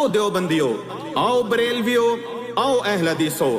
आओ देवबंदियों, आओ बरेलवियों, आओ अहल हदीसों,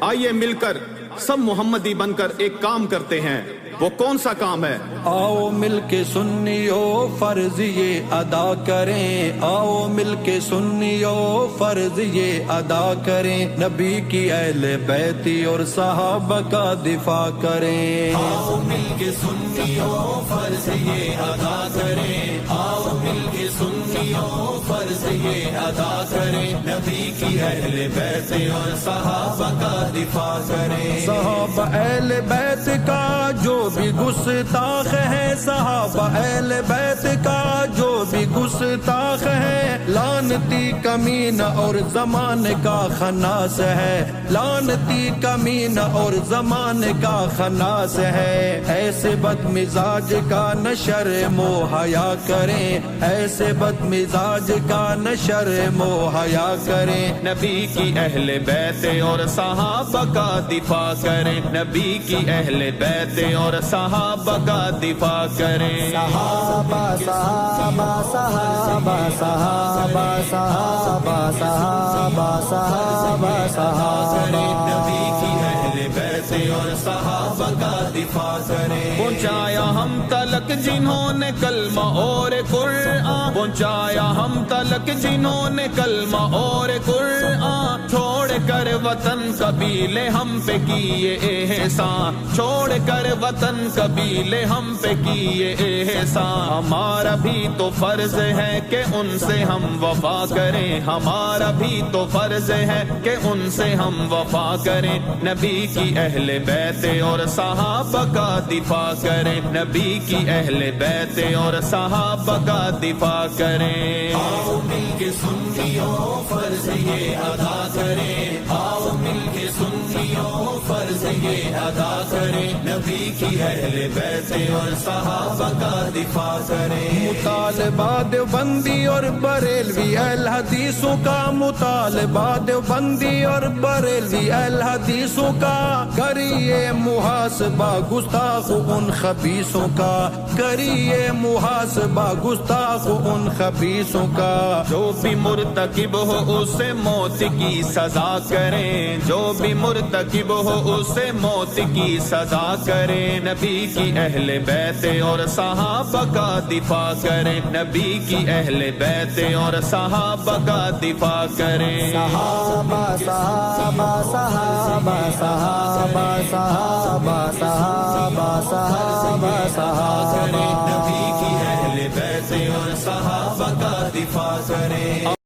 आइए मिलकर सब मोहम्मदी बनकर एक काम करते हैं। वो कौन सा काम है? आओ मिलके सुन्नियो फर्ज ये अदा करें, आओ मिलके सुन्नियो फर्ज ये अदा करें, नबी की अहले बैती और सहाबा का दिफा करें। आओ मिलके सुन्नियो फर्ज ये अदा करें, आओ मिलके सुन्नियो फर्ज ये अदा करें, नबी की अहले बैती और सहाबा का दिफा करें। सहाबा अहले बैत का जो भी गुस्ताख है, सहाबा अहले बैत का जो भी गुस्ताख है, लानती कमीना और जमाने का खन्नास है, लानती कमीना और जमाने का खन्नास है। ऐसे बदमिजाज का नशर मोहया करें, ऐसे बदमिजाज का नशर मोहया करें, नबी की अहले बैत और सहाबा का दिफा करें, नबी की अहले बैत और सहाबा का दिफा करें। सहाबा सहाबा सहाबा सहाबा सहाबा सहाबा सहाबा सहाबा, नबी की अहले बैत और सहाबा का दिफा करें। पहुंचाया हम तलक जिन्होंने कलमा और कुरान, पहुंचाया हम तलक जिन्होंने कलमा और कुरान, छोड़ कर वतन कबीले हम पे किए एहसान, छोड़ कर वतन कबीले हम पे किए एहसान। हमारा भी तो फर्ज है कि उनसे हम वफा करें, हमारा भी तो फर्ज है कि उनसे हम वफा करें, नबी की अहले बैत और सहाबा का दिफा करें, नबी की अहले बैत और सहाबा का दिफा करें। आओ मिलके सुन्नियो फर्ज ये अदा करें, आओ मिलके सुन्नियो फर्ज ये अदा करें, नबी की अहले बैत और सहाबा का दिफा करें। मुतालबा देवबंदी और बरेलवी अहल हदीसों का, मुतालबा देवबंदी और बरेलवी अहल हदीसों का, करिए मुहासबा गुस्ताख उन खबीसों का, करिए मुहासबा गुस्ताख उन खबीसों का। जो भी मुर्तकिब हो उसे मौत की सजा करें, जो भी मुर्तकिब हो उसे मौत की सजा करें, नबी की अहले बैत और सहाबा का दिफा करें, नबी की अहले बैत और सहाबा का दिफा करें। सहाबा सहाबा सहाबा सहाबा सहाबा सहाबा सहाबा सहाबा, नबी की अहले बैत और सहाबा का दिफा करें।